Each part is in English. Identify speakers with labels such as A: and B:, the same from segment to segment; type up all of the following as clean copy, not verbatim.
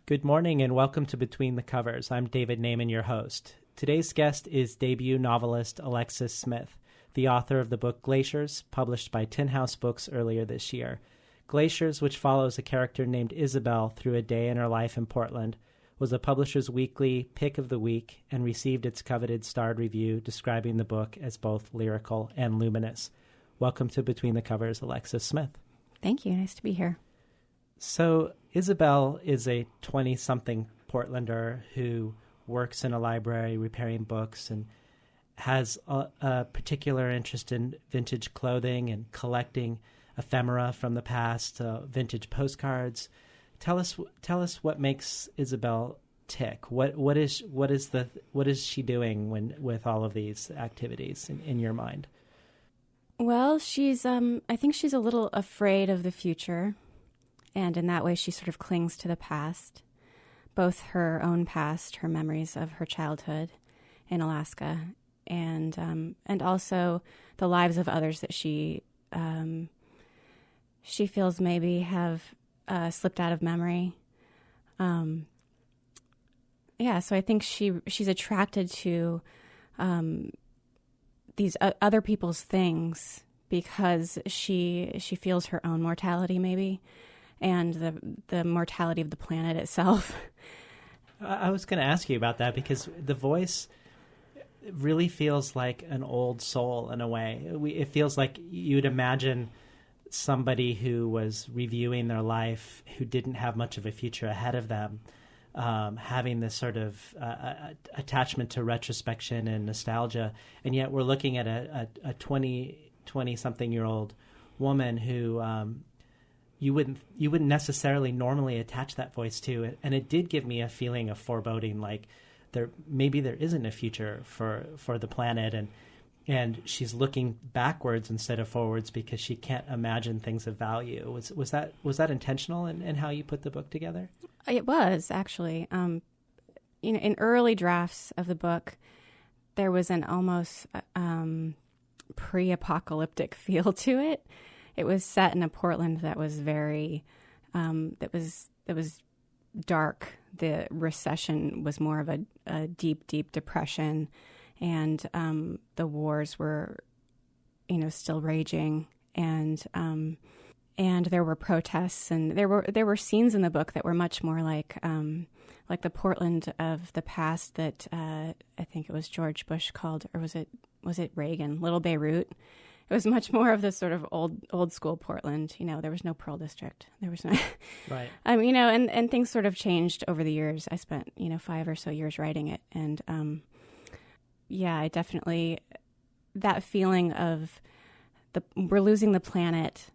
A: Good morning and welcome to Between the Covers. I'm David Naimon, your host. Today's guest is debut novelist Alexis Smith, the author of the book Glaciers, published by Tin House Books earlier this year. Glaciers, which follows a character named Isabel through a day in her life in Portland, was a Publisher's Weekly Pick of the Week and received its coveted starred review describing the book as both lyrical and luminous. Welcome to Between the Covers, Alexis Smith.
B: Thank you. Nice to be here.
A: So Isabel is a 20-something Portlander who works in a library repairing books and has a particular interest in vintage clothing and collecting ephemera from the past, vintage postcards. Tell us what makes Isabel tick. What is she doing with all of these activities in your mind?
B: Well, she's I think she's a little afraid of the future. And in that way, she sort of clings to the past, both her own past, her memories of her childhood in Alaska, and also the lives of others that she feels maybe have slipped out of memory. So I think she's attracted to these other people's things because she feels her own mortality, maybe. And the mortality of the planet itself.
A: I was going to ask you about that because the voice really feels like an old soul in a way. It feels like you'd imagine somebody who was reviewing their life, who didn't have much of a future ahead of them, having this sort of attachment to retrospection and nostalgia. And yet we're looking at a 20-something-year-old woman who... you wouldn't necessarily normally attach that voice to it. And it did give me a feeling of foreboding, like there isn't a future for the planet, and she's looking backwards instead of forwards because she can't imagine things of value. Was that intentional in how you put the book together?
B: It was, actually. In early drafts of the book, there was an almost pre-apocalyptic feel to it. It was set in a Portland that was very, that was dark. The recession was more of a deep, deep depression, and the wars were, still raging, and there were protests, and there were scenes in the book that were much more like the Portland of the past that I think it was George Bush called, or was it Reagan, Little Beirut. It was much more of this sort of old school Portland. There was no Pearl District. There was no,
A: right.
B: And things sort of changed over the years. I spent 5 or so years writing it, and I definitely that feeling of we're losing the planet,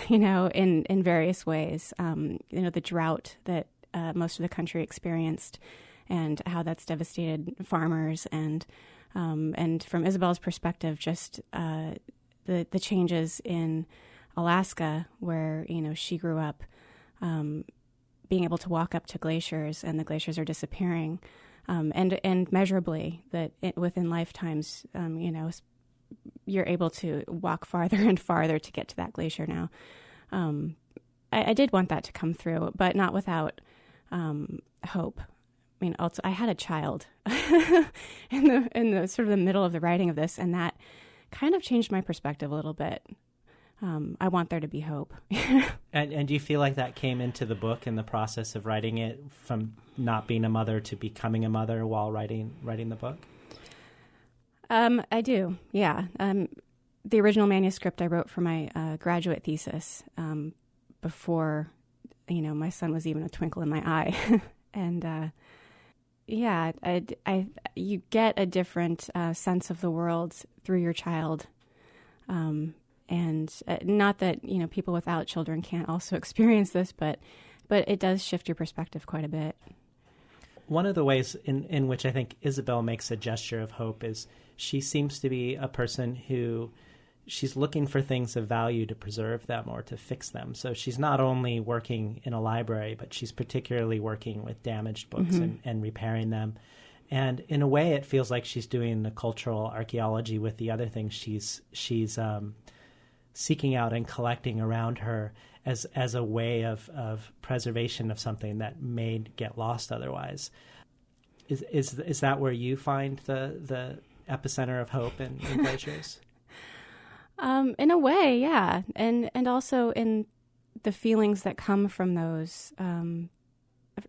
B: in various ways. The drought that most of the country experienced, and how that's devastated farmers, and from Isabel's perspective, just. The changes in Alaska, where she grew up, being able to walk up to glaciers, and the glaciers are disappearing, and measurably that within lifetimes, you're able to walk farther and farther to get to that glacier now. I did want that to come through, but not without hope. Also, I had a child in the sort of the middle of the writing of this, and that kind of changed my perspective a little bit. I want there to be hope.
A: And do you feel like that came into the book in the process of writing it, from not being a mother to becoming a mother while writing the book?
B: I do, yeah. The original manuscript I wrote for my graduate thesis before, my son was even a twinkle in my eye. And you get a different sense of the world through your child, and not that people without children can't also experience this, but it does shift your perspective quite a bit.
A: One of the ways in which I think Isabel makes a gesture of hope is she seems to be a person who she's looking for things of value to preserve them or to fix them. So she's not only working in a library, but she's particularly working with damaged books and repairing them. And in a way, it feels like she's doing the cultural archaeology with the other things she's seeking out and collecting around her. as a way of preservation of something that may get lost otherwise. Is that where you find the epicenter of hope in Glaciers?
B: In a way, yeah, and also in the feelings that come from those,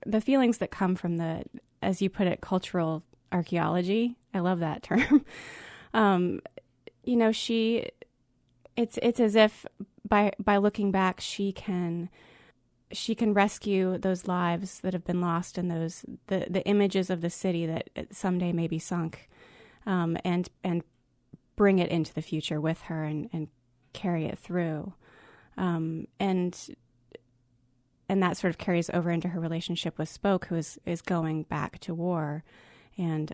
B: the feelings that come from the, as you put it, cultural archaeology. I love that term. It's as if by looking back, she can rescue those lives that have been lost and the images of the city that someday may be sunk, and bring it into the future with her and carry it through. And that sort of carries over into her relationship with Spoke, who is going back to war. And,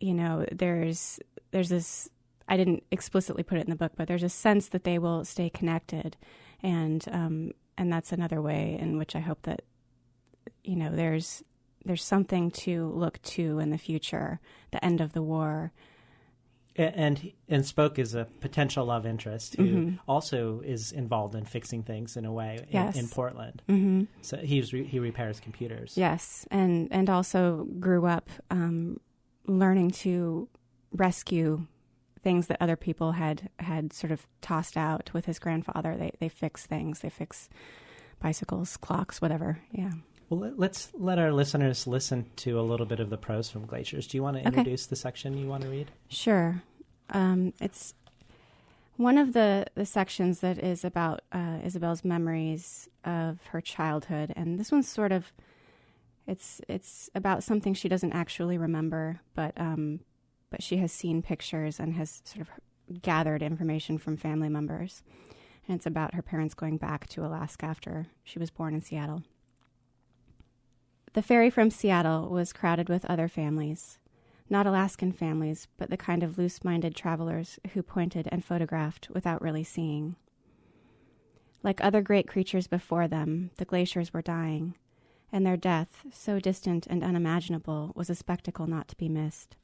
B: there's this, I didn't explicitly put it in the book, but there's a sense that they will stay connected. And that's another way in which I hope that, there's something to look to in the future, the end of the war.
A: And Spoke is a potential love interest who also is involved in fixing things in a way in Portland. Mm-hmm. So he repairs computers.
B: Yes, and also grew up learning to rescue things that other people had sort of tossed out with his grandfather. They fix things. They fix bicycles, clocks, whatever. Yeah.
A: Well, let's let our listeners listen to a little bit of the prose from Glaciers. Do you want to introduce the section you want to read?
B: Sure. It's one of the sections that is about Isabel's memories of her childhood, and this one's sort of it's about something she doesn't actually remember, but she has seen pictures and has sort of gathered information from family members, and it's about her parents going back to Alaska after she was born in Seattle. The ferry from Seattle was crowded with other families. Not Alaskan families, but the kind of loose-minded travelers who pointed and photographed without really seeing. Like other great creatures before them, the glaciers were dying, and their death, so distant and unimaginable, was a spectacle not to be missed.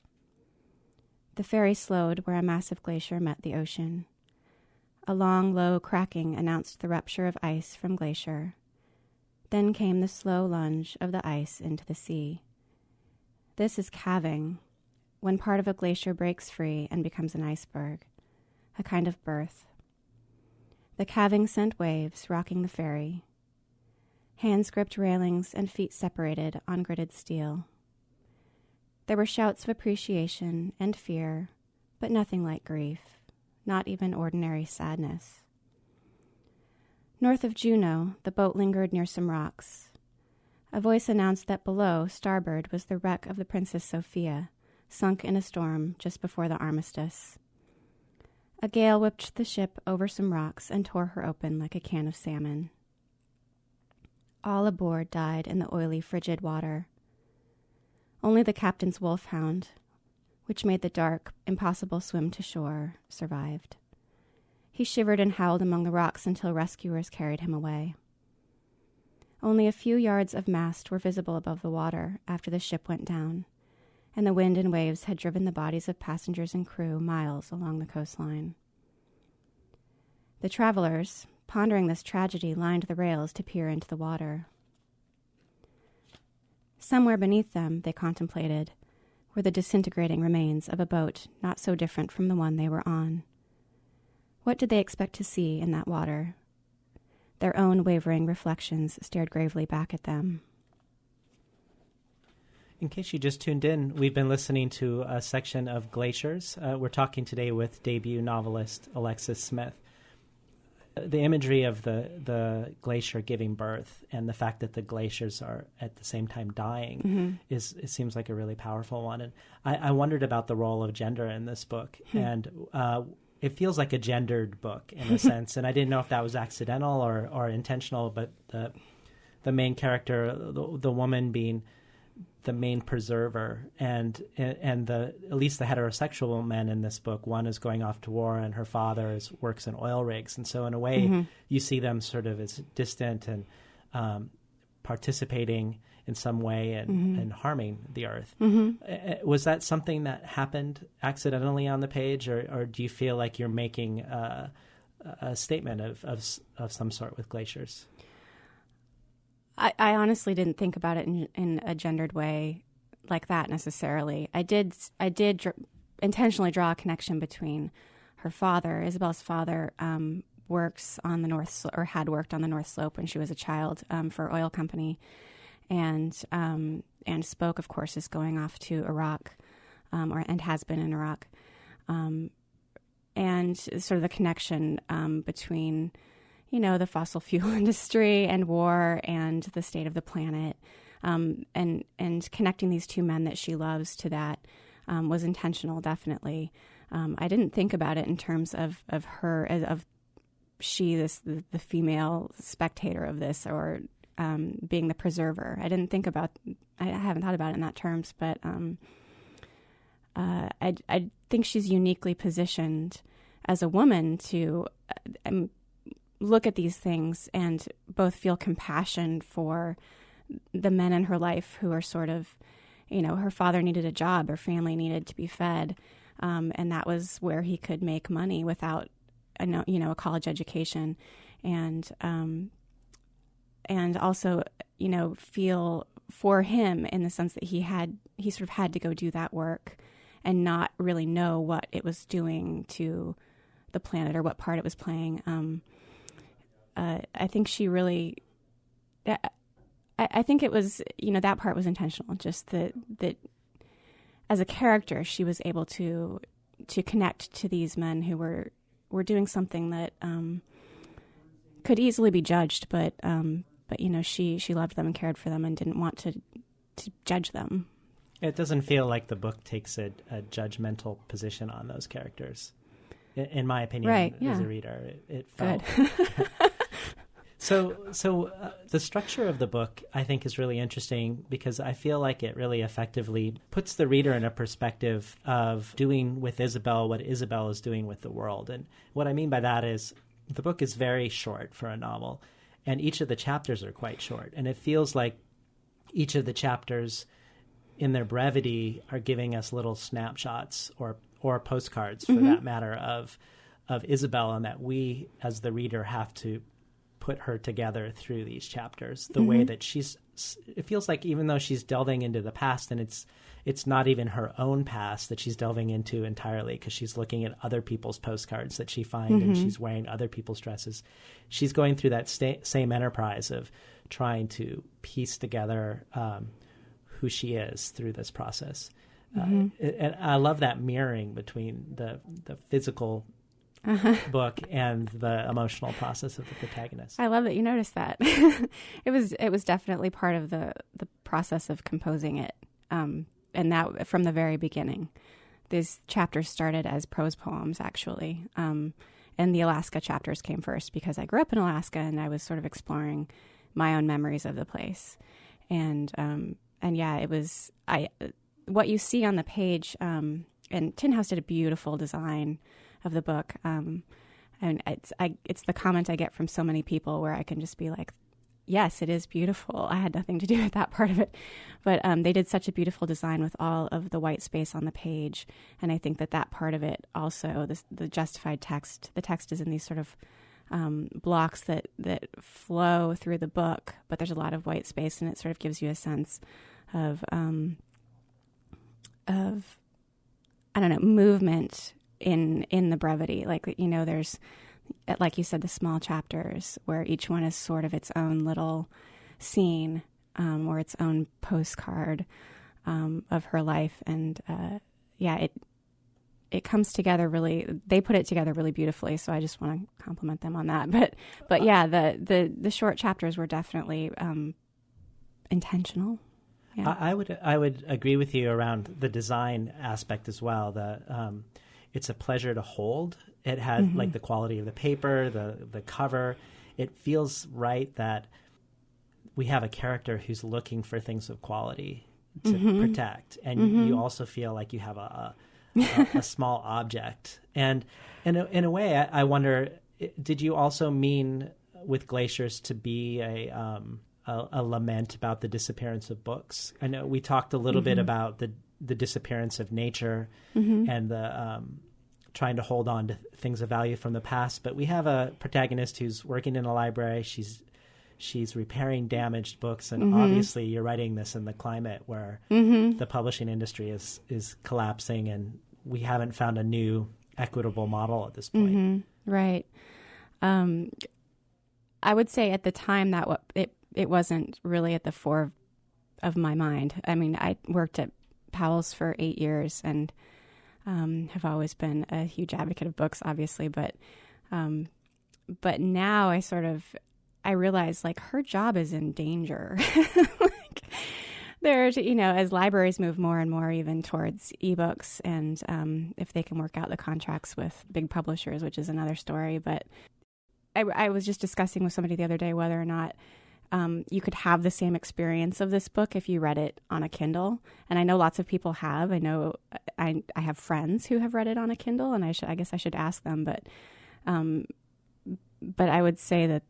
B: The ferry slowed where a massive glacier met the ocean. A long, low cracking announced the rupture of ice from glacier. Then came the slow lunge of the ice into the sea. This is calving, when part of a glacier breaks free and becomes an iceberg, a kind of birth. The calving sent waves rocking the ferry. Hands gripped railings and feet separated on gritted steel. There were shouts of appreciation and fear, but nothing like grief, not even ordinary sadness. North of Juneau, the boat lingered near some rocks. A voice announced that below, starboard, was the wreck of the Princess Sophia, sunk in a storm just before the armistice. A gale whipped the ship over some rocks and tore her open like a can of salmon. All aboard died in the oily, frigid water. Only the captain's wolfhound, which made the dark, impossible swim to shore, survived. He shivered and howled among the rocks until rescuers carried him away. Only a few yards of mast were visible above the water after the ship went down, and the wind and waves had driven the bodies of passengers and crew miles along the coastline. The travelers, pondering this tragedy, lined the rails to peer into the water. Somewhere beneath them, they contemplated, were the disintegrating remains of a boat not so different from the one they were on. What did they expect to see in that water? Their own wavering reflections stared gravely back at them.
A: In case you just tuned in, we've been listening to a section of Glaciers. We're talking today with debut novelist Alexis Smith. The imagery of the glacier giving birth and the fact that the glaciers are at the same time dying it seems like a really powerful one. And I wondered about the role of gender in this book. And it feels like a gendered book in a sense. And I didn't know if that was accidental or intentional, but the main character, the woman being the main preserver, and at least the heterosexual men in this book, one is going off to war and her father works in oil rigs, and so in a way you see them sort of as distant and participating in some way and harming the earth. Was that something that happened accidentally on the page, or do you feel like you're making a statement of some sort with Glaciers.
B: I honestly didn't think about it in a gendered way like that necessarily. I did intentionally draw a connection between her father. Isabel's father works on the or had worked on the North Slope when she was a child for an oil company, and Spoke, of course, is going off to Iraq, and has been in Iraq, and sort of the connection between, the fossil fuel industry and war and the state of the planet, and connecting these two men that she loves to that was intentional, definitely. I didn't think about it in terms of her, of she, the female spectator of this, or being the preserver. I haven't thought about it in that terms, but I think she's uniquely positioned as a woman to look at these things and both feel compassion for the men in her life who are sort of, her father needed a job, her family needed to be fed, and that was where he could make money without a college education, and also, feel for him in the sense that he sort of had to go do that work and not really know what it was doing to the planet or what part it was playing. I think she really, I think it was, that part was intentional, just that as a character, she was able to connect to these men who were doing something that could easily be judged, but she loved them and cared for them and didn't want to judge them.
A: It doesn't feel like the book takes a judgmental position on those characters, in my opinion.
B: Right,
A: as
B: yeah.
A: a reader, it felt.
B: Good.
A: So the structure of the book, I think, is really interesting because I feel like it really effectively puts the reader in a perspective of doing with Isabel what Isabel is doing with the world. And what I mean by that is the book is very short for a novel, and each of the chapters are quite short. And it feels like each of the chapters, in their brevity, are giving us little snapshots or postcards, for that matter, of Isabel, and that we, as the reader, have to put her together through these chapters. The way that it feels like even though she's delving into the past, and it's not even her own past that she's delving into entirely, because she's looking at other people's postcards that she finds, and she's wearing other people's dresses. She's going through that same enterprise of trying to piece together who she is through this process. And I love that mirroring between the physical book and the emotional process of the protagonist.
B: I love that you noticed that. It was definitely part of the process of composing it, and that from the very beginning. These chapters started as prose poems, actually, and the Alaska chapters came first because I grew up in Alaska and I was sort of exploring my own memories of the place, and yeah, it was what you see on the page. And Tin House did a beautiful design of the book, and it's the comment I get from so many people where I can just be like, yes, it is beautiful. I had nothing to do with that part of it, but they did such a beautiful design with all of the white space on the page, and I think that part of it also, the justified text, the text is in these sort of blocks that flow through the book, but there's a lot of white space, and it sort of gives you a sense of I don't know, movement in the brevity. Like, there's, like you said, the small chapters where each one is sort of its own little scene, or its own postcard of her life. And yeah, it comes together really, they put it together really beautifully. So I just want to compliment them on that. But yeah, the short chapters were definitely intentional. Yeah.
A: I would agree with you around the design aspect as well. It's a pleasure to hold. It has like the quality of the paper, the cover. It feels right that we have a character who's looking for things of quality to protect, and you also feel like you have a small object. And in a way, I wonder, did you also mean with Glaciers to be a lament about the disappearance of books? I know we talked a little bit about the disappearance of nature and trying to hold on to things of value from the past. But we have a protagonist who's working in a library. She's repairing damaged books, and obviously you're writing this in the climate where the publishing industry is collapsing, and we haven't found a new equitable model at this point.
B: Right. I would say at the time that it wasn't really at the fore of my mind. I mean, I worked at Powell's for 8 years and have always been a huge advocate of books, obviously. But now I realize like her job is in danger. Like there's, as libraries move more and more even towards ebooks, and if they can work out the contracts with big publishers, which is another story. But I was just discussing with somebody the other day whether or not you could have the same experience of this book if you read it on a Kindle. And I know lots of people have. I know I have friends who have read it on a Kindle, and I guess I should ask them. But I would say that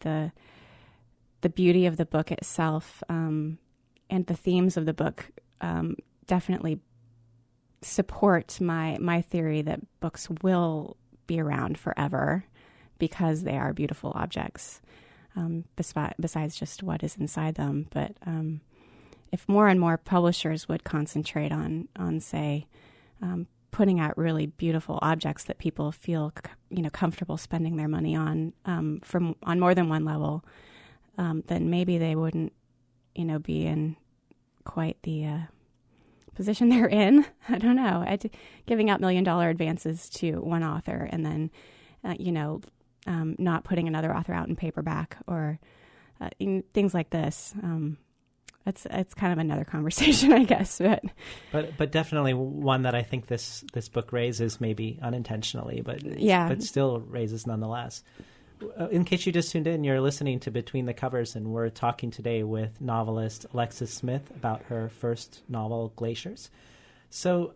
B: the beauty of the book itself and the themes of the book definitely support my theory that books will be around forever because they are beautiful objects. Besides just what is inside them. But if more and more publishers would concentrate on say, putting out really beautiful objects that people feel, comfortable spending their money on more than one level, then maybe they wouldn't, be in quite the position they're in. I don't know. Giving out $1 million advances to one author and then, not putting another author out in paperback or things like this. It's kind of another conversation, I guess.
A: But definitely one that I think this book raises, maybe unintentionally, but still raises nonetheless. In case you just tuned in, you're listening to Between the Covers, and we're talking today with novelist Alexis Smith about her first novel, Glaciers. So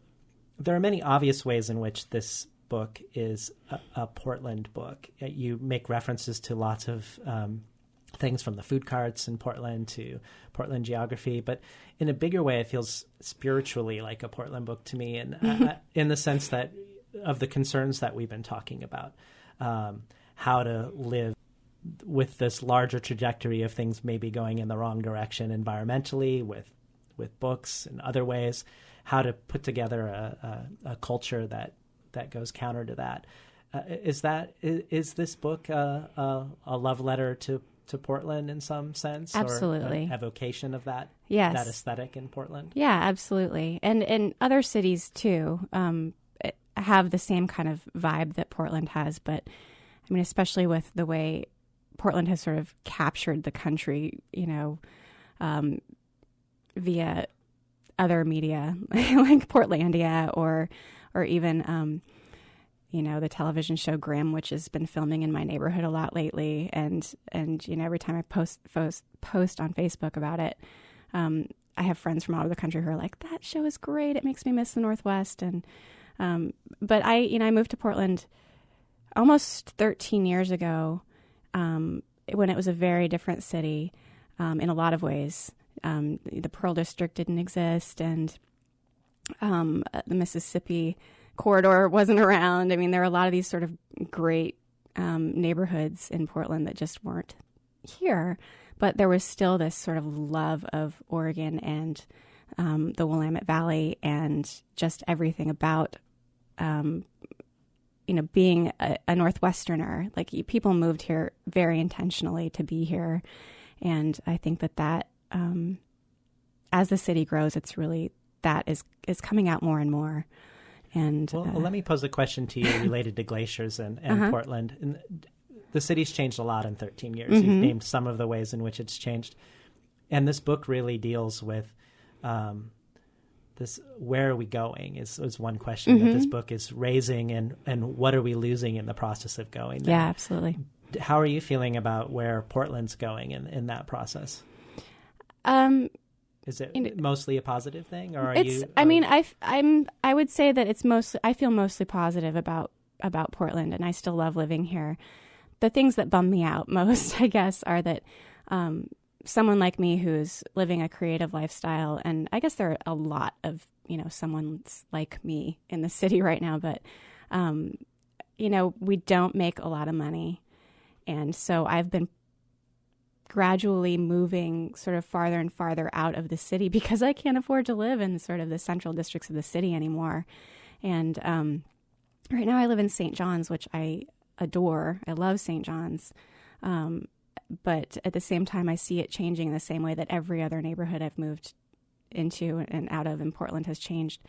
A: there are many obvious ways in which this book is a Portland book. You make references to lots of things from the food carts in Portland to Portland geography, but in a bigger way, it feels spiritually like a Portland book to me, and in the sense that of the concerns that we've been talking about, how to live with this larger trajectory of things maybe going in the wrong direction environmentally, with books and other ways, how to put together a culture that goes counter to that. Is this book a love letter to Portland in some sense?
B: Absolutely.
A: Or an evocation of that,
B: yes,
A: that aesthetic in Portland?
B: Yeah, absolutely. And other cities too have the same kind of vibe that Portland has. But I mean, especially with the way Portland has sort of captured the country, via other media like Portlandia or even, the television show Grimm, which has been filming in my neighborhood a lot lately. And every time I post on Facebook about it, I have friends from all over the country who are like, that show is great. It makes me miss the Northwest. And, but I moved to Portland almost 13 years ago, when it was a very different city, in a lot of ways. The Pearl District didn't exist, and the Mississippi corridor wasn't around. I mean, there are a lot of these sort of great neighborhoods in Portland that just weren't here, but there was still this sort of love of Oregon and the Willamette Valley and just everything about, being a Northwesterner. Like, people moved here very intentionally to be here, and I think that as the city grows, it's really that is coming out more and more. And
A: let me pose a question to you related to Glaciers and Portland. And the city's changed a lot in 13 years. You've named some of the ways in which it's changed. And this book really deals with this, where are we going is one question that this book is raising, and what are we losing in the process of going there?
B: Yeah, absolutely.
A: How are you feeling about where Portland's going in that process? Is it mostly a positive thing, or I would say that I feel mostly positive about Portland, and I still love living here. The things that bum me out most, I guess, are that someone like me who's living a creative lifestyle, and I guess there are a lot of someone like me in the city right now, but
B: we don't make a lot of money. And so I've been gradually moving sort of farther and farther out of the city because I can't afford to live in sort of the central districts of the city anymore. And right now I live in St. John's, which I adore. I love St. John's. But at the same time, I see it changing in the same way that every other neighborhood I've moved into and out of in Portland has changed.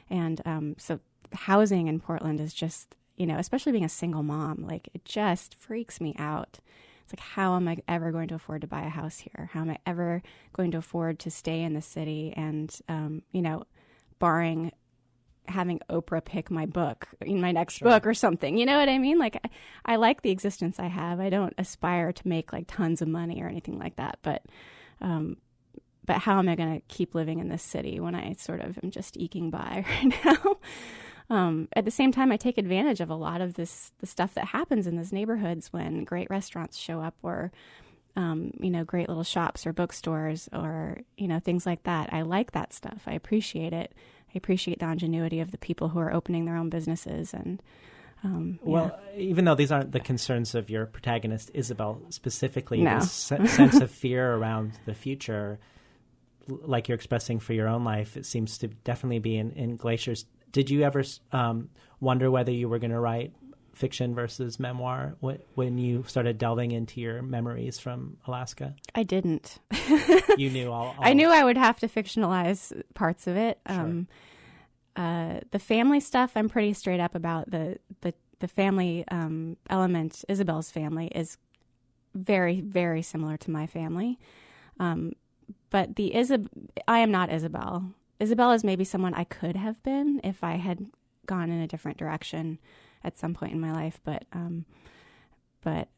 B: And so housing in Portland is just, especially being a single mom, like it just freaks me out. It's like, how am I ever going to afford to buy a house here? How am I ever going to afford to stay in the city? And, barring having Oprah pick my book in my next book or something, you know what I mean? Like I like the existence I have. I don't aspire to make like tons of money or anything like that. But how am I going to keep living in this city when I sort of am just eking by right now? At the same time, I take advantage of a lot of the stuff that happens in these neighborhoods when great restaurants show up or, great little shops or bookstores or, things like that. I like that stuff. I appreciate it. I appreciate the ingenuity of the people who are opening their own businesses. And
A: well, even though these aren't the concerns of your protagonist, Isabel, specifically, this sense of fear around the future, like you're expressing for your own life, it seems to definitely be in Glaciers. Did you ever wonder whether you were going to write fiction versus memoir when you started delving into your memories from Alaska?
B: I didn't.
A: You knew all
B: I knew I would have to fictionalize parts of it.
A: Sure.
B: The family stuff, I'm pretty straight up about. The family element, Isabel's family, is very, very similar to my family. But I am not Isabel. Isabel is maybe someone I could have been if I had gone in a different direction at some point in my life, but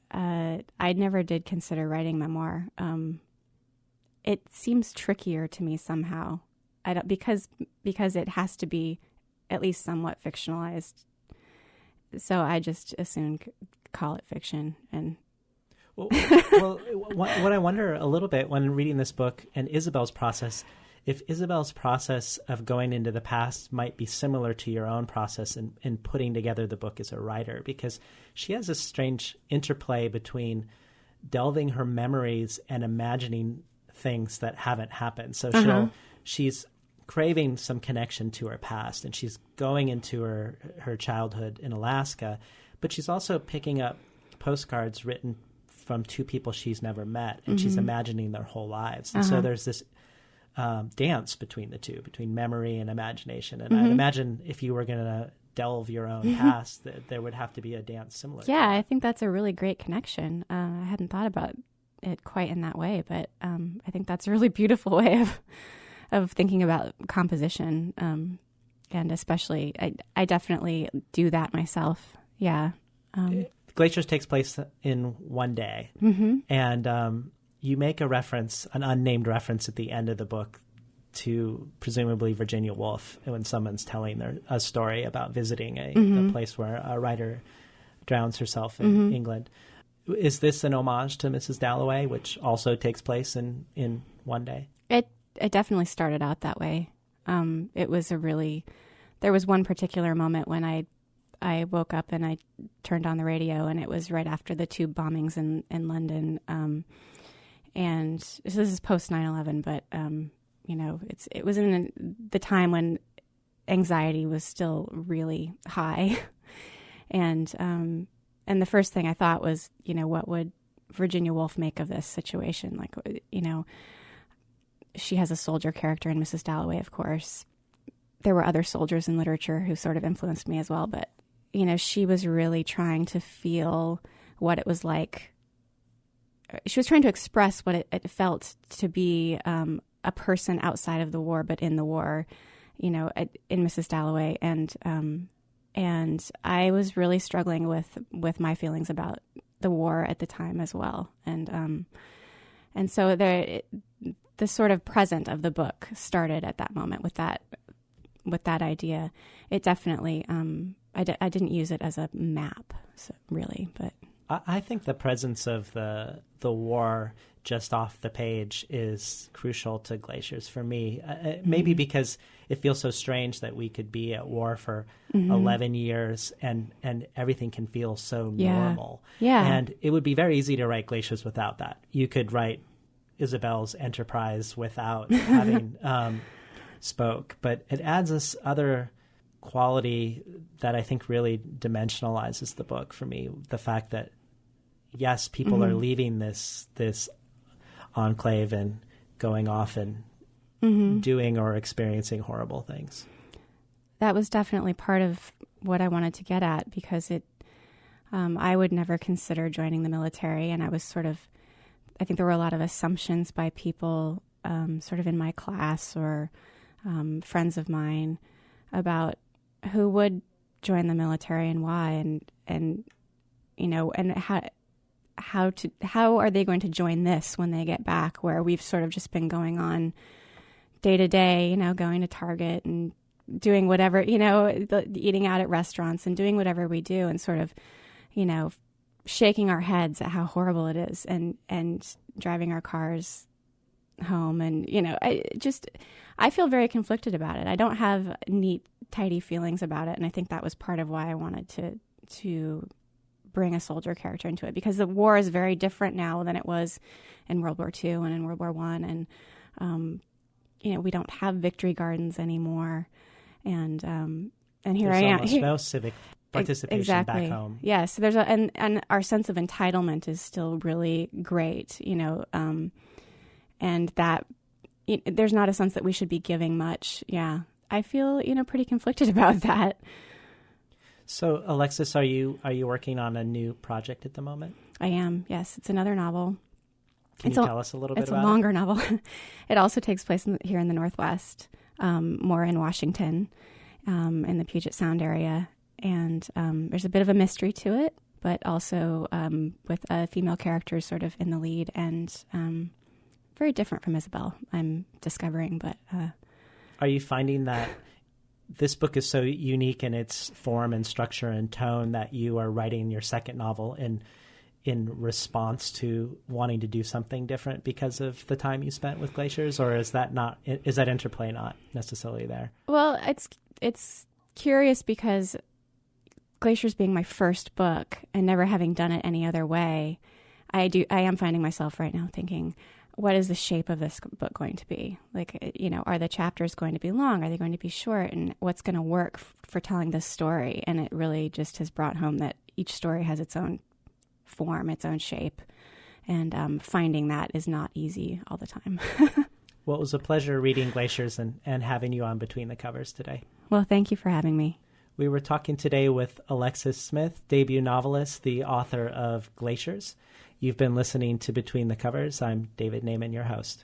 B: I never did consider writing memoir. It seems trickier to me somehow. Because it has to be at least somewhat fictionalized. So I just as soon call it fiction. And
A: well, what I wonder a little bit when reading this book and Isabel's process, if Isabel's process of going into the past might be similar to your own process in putting together the book as a writer, because she has a strange interplay between delving her memories and imagining things that haven't happened. So she's craving some connection to her past, and she's going into her childhood in Alaska, but she's also picking up postcards written from two people she's never met, and she's imagining their whole lives. And so there's this dance between the two, between memory and imagination. And I'd imagine if you were going to delve your own past, that there would have to be a dance similar.
B: Yeah, I think that's a really great connection. I hadn't thought about it quite in that way, but I think that's a really beautiful way of thinking about composition. And especially, I definitely do that myself. Yeah.
A: Glaciers takes place in one day. And you make a reference, an unnamed reference at the end of the book to presumably Virginia Woolf when someone's telling a story about visiting a place where a writer drowns herself in England. Is this an homage to Mrs. Dalloway, which also takes place in one day?
B: It definitely started out that way. There was one particular moment when I woke up and I turned on the radio, and it was right after the tube bombings in London. And so this is post 9/11, but it was in the time when anxiety was still really high, and the first thing I thought was, what would Virginia Woolf make of this situation? Like, she has a soldier character in Mrs. Dalloway, of course. There were other soldiers in literature who sort of influenced me as well, but she was really trying to feel what it was like. She was trying to express what it felt to be a person outside of the war, but in the war, in Mrs. Dalloway. And I was really struggling with my feelings about the war at the time as well. And so the sort of present of the book started at that moment with that idea. It definitely, I didn't use it as a map, so really, but
A: I think the presence of the war just off the page is crucial to Glaciers for me. Maybe because it feels so strange that we could be at war for 11 years and everything can feel so normal.
B: Yeah.
A: And it would be very easy to write Glaciers without that. You could write Isabel's Enterprise without having spoke, but it adds this other quality that I think really dimensionalizes the book for me. The fact that, yes, people are leaving this enclave and going off and doing or experiencing horrible things.
B: That was definitely part of what I wanted to get at, because I would never consider joining the military, and I think there were a lot of assumptions by people sort of in my class or friends of mine about who would join the military and why, and how are they going to join this when they get back, where we've sort of just been going on day to day, going to Target and doing whatever, eating out at restaurants and doing whatever we do, and sort of, shaking our heads at how horrible it is, and driving our cars home. And, I feel very conflicted about it. I don't have neat, tidy feelings about it. And I think that was part of why I wanted to bring a soldier character into it, because the war is very different now than it was in World War II and in World War I. And, we don't have victory gardens anymore. And here
A: there's
B: I am.
A: Almost no civic participation back home.
B: Yeah. So there's and our sense of entitlement is still really great, and that there's not a sense that we should be giving much. Yeah. I feel, pretty conflicted about that.
A: So, Alexis, are you working on a new project at the moment?
B: I am, yes. It's another novel.
A: Can you tell us a little bit about it?
B: It's a longer novel. It also takes place here in the Northwest, more in Washington, in the Puget Sound area. And there's a bit of a mystery to it, but also with a female character sort of in the lead, and very different from Isabel, I'm discovering. But
A: are you finding that this book is so unique in its form and structure and tone that you are writing your second novel in response to wanting to do something different because of the time you spent with Glaciers, or is that interplay not necessarily there?
B: Well, it's curious because Glaciers being my first book and never having done it any other way, I am finding myself right now thinking, what is the shape of this book going to be? Like, are the chapters going to be long? Are they going to be short? And what's going to work for telling this story? And it really just has brought home that each story has its own form, its own shape. And finding that is not easy all the time.
A: Well, it was a pleasure reading Glaciers and having you on Between the Covers today.
B: Well, thank you for having me.
A: We were talking today with Alexis Smith, debut novelist, the author of Glaciers. You've been listening to Between the Covers. I'm David Naimon, your host.